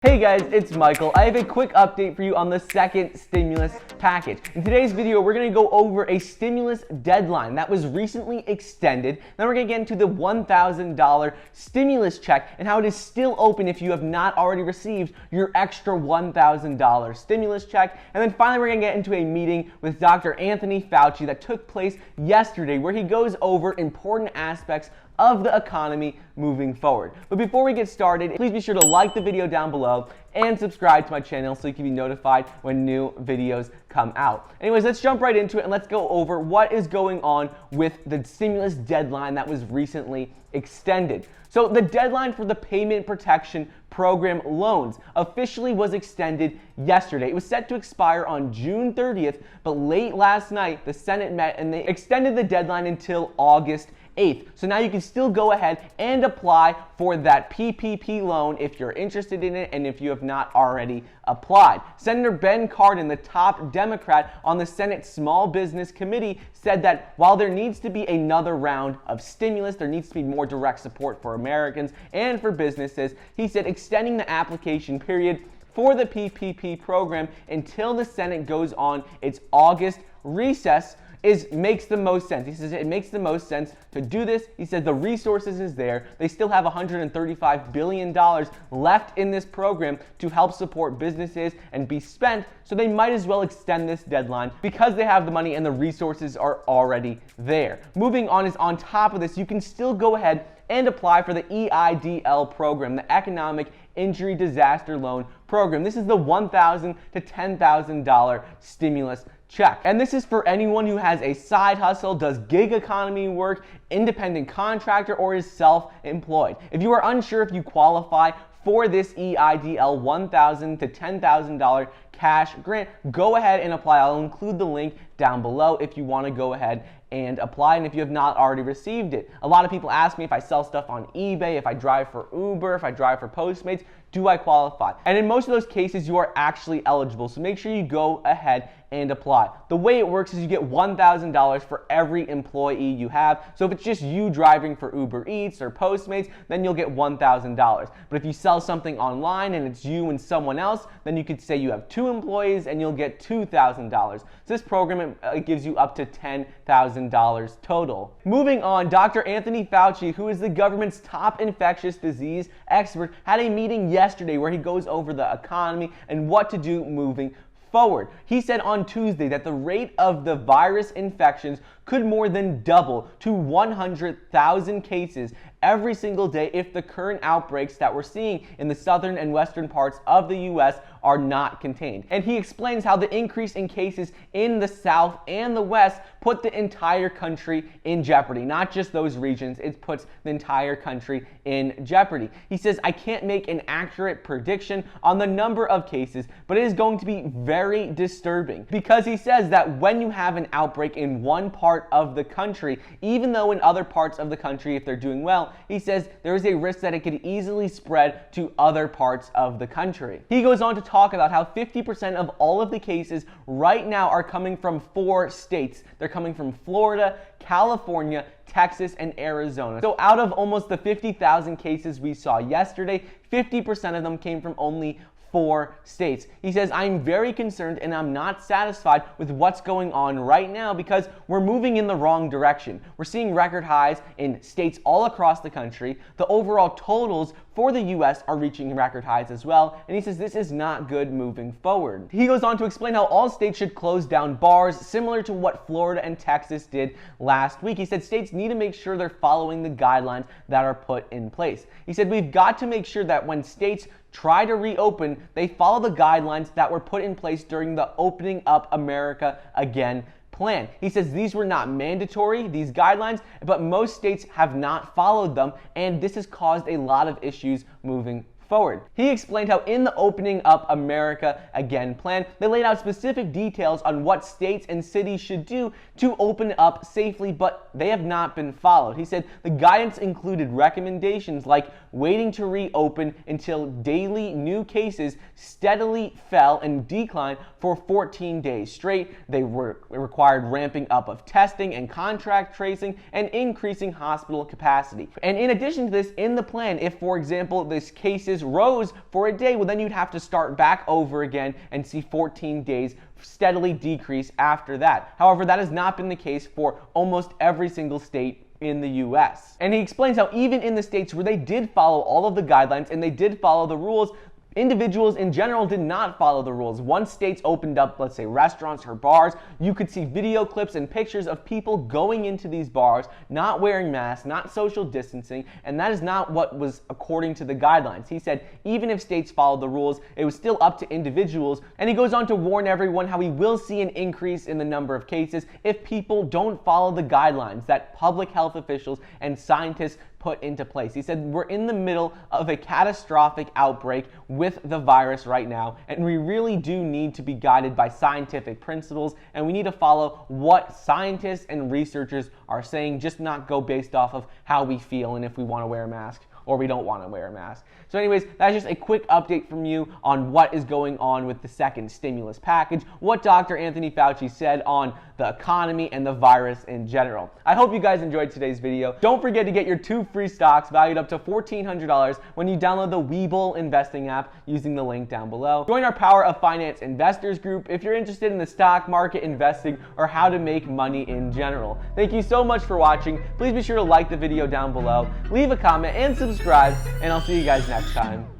Hey guys, it's Michael. I have a quick update for you on the second stimulus package. In today's video, we're going to go over a stimulus deadline that was recently extended. Then we're going to get into the $1,000 stimulus check and how it is still open if you have not already received your extra $1,000 stimulus check. And then finally, we're going to get into a meeting with Dr. Anthony Fauci that took place yesterday where he goes over important aspects of the economy moving forward. But before we get started, please be sure to like the video down below and subscribe to my channel so you can be notified when new videos come out. Anyways, let's jump right into it and let's go over what is going on with the stimulus deadline that was recently extended. So the deadline for the Payment Protection Program loans officially was extended yesterday. It was set to expire on June 30th, but late last night, the Senate met and they extended the deadline until August 8th. So now you can still go ahead and apply for that PPP loan if you're interested in it and if you have not already applied. Senator Ben Cardin, the top Democrat on the Senate Small Business Committee, said that while there needs to be another round of stimulus, there needs to be more direct support for Americans and for businesses. He said extending the application period for the PPP program until the Senate goes on its August recess makes the most sense. He says it makes the most sense to do this. He said the resources is there. They still have $135 billion left in this program to help support businesses and be spent, so they might as well extend this deadline because they have the money and the resources are already there. Moving on is on top of this, you can still go ahead and apply for the EIDL program, the Economic Injury Disaster Loan Program. This is the $1,000 to $10,000 stimulus check. And this is for anyone who has a side hustle, does gig economy work, independent contractor, or is self-employed. If you are unsure if you qualify for this EIDL $1,000 to $10,000 cash grant, go ahead and apply. I'll include the link down below if you want to go ahead and apply, and if you have not already received it. A lot of people ask me if I sell stuff on eBay, if I drive for Uber, if I drive for Postmates, do I qualify? And in most of those cases, you are actually eligible, so make sure you go ahead and apply. The way it works is you get $1,000 for every employee you have. So if it's just you driving for Uber Eats or Postmates, then you'll get $1,000. But if you sell something online and it's you and someone else, then you could say you have 2 employees and you'll get $2,000. So this program it gives you up to $10,000 total. Moving on, Dr. Anthony Fauci, who is the government's top infectious disease expert, had a meeting yesterday where he goes over the economy and what to do moving forward. He said on Tuesday that the rate of the virus infections could more than double to 100,000 cases every single day if the current outbreaks that we're seeing in the southern and western parts of the U.S. are not contained. And he explains how the increase in cases in the south and the west put the entire country in jeopardy. Not just those regions, it puts the entire country in jeopardy. He says, I can't make an accurate prediction on the number of cases, but it is going to be very disturbing because he says that when you have an outbreak in one part of the country, even though in other parts of the country, if they're doing well, he says there is a risk that it could easily spread to other parts of the country. He goes on to talk about how 50% of all of the cases right now are coming from 4 states. They're coming from Florida, California, Texas, and Arizona. So out of almost the 50,000 cases we saw yesterday, 50% of them came from only 4 states. He says, I'm very concerned and I'm not satisfied with what's going on right now because we're moving in the wrong direction. We're seeing record highs in states all across the country. The overall totals for the U.S. are reaching record highs as well, and he says this is not good moving forward. He goes on to explain how all states should close down bars, similar to what Florida and Texas did last week. He said states need to make sure they're following the guidelines that are put in place. He said we've got to make sure that when states try to reopen, they follow the guidelines that were put in place during the Opening Up America Again plan. He says these were not mandatory, these guidelines, but most states have not followed them, and this has caused a lot of issues moving forward. He explained how in the Opening Up America Again plan, they laid out specific details on what states and cities should do to open up safely, but they have not been followed. He said the guidance included recommendations like waiting to reopen until daily new cases steadily fell and declined for 14 days straight. They required ramping up of testing and contract tracing and increasing hospital capacity. And in addition to this, in the plan, if, for example, these cases rose for a day, well, then you'd have to start back over again and see 14 days steadily decrease after that. However, that has not been the case for almost every single state in the US. And he explains how even in the states where they did follow all of the guidelines and they did follow the rules, individuals in general did not follow the rules. Once states opened up, let's say, restaurants or bars, you could see video clips and pictures of people going into these bars, not wearing masks, not social distancing, and that is not what was according to the guidelines. He said even if states followed the rules, it was still up to individuals, and he goes on to warn everyone how we will see an increase in the number of cases if people don't follow the guidelines that public health officials and scientists put into place. He said we're in the middle of a catastrophic outbreak with the virus right now, and we really do need to be guided by scientific principles, and we need to follow what scientists and researchers are saying, just not go based off of how we feel and if we want to wear a mask or we don't want to wear a mask. So anyways, that's just a quick update from you on what is going on with the second stimulus package, what Dr. Anthony Fauci said on the economy and the virus in general. I hope you guys enjoyed today's video. Don't forget to get your 2 free stocks valued up to $1,400 when you download the Webull investing app using the link down below. Join our Power of Finance Investors group if you're interested in the stock market, investing, or how to make money in general. Thank you so much for watching. Please be sure to like the video down below, leave a comment, and subscribe, and I'll see you guys next time.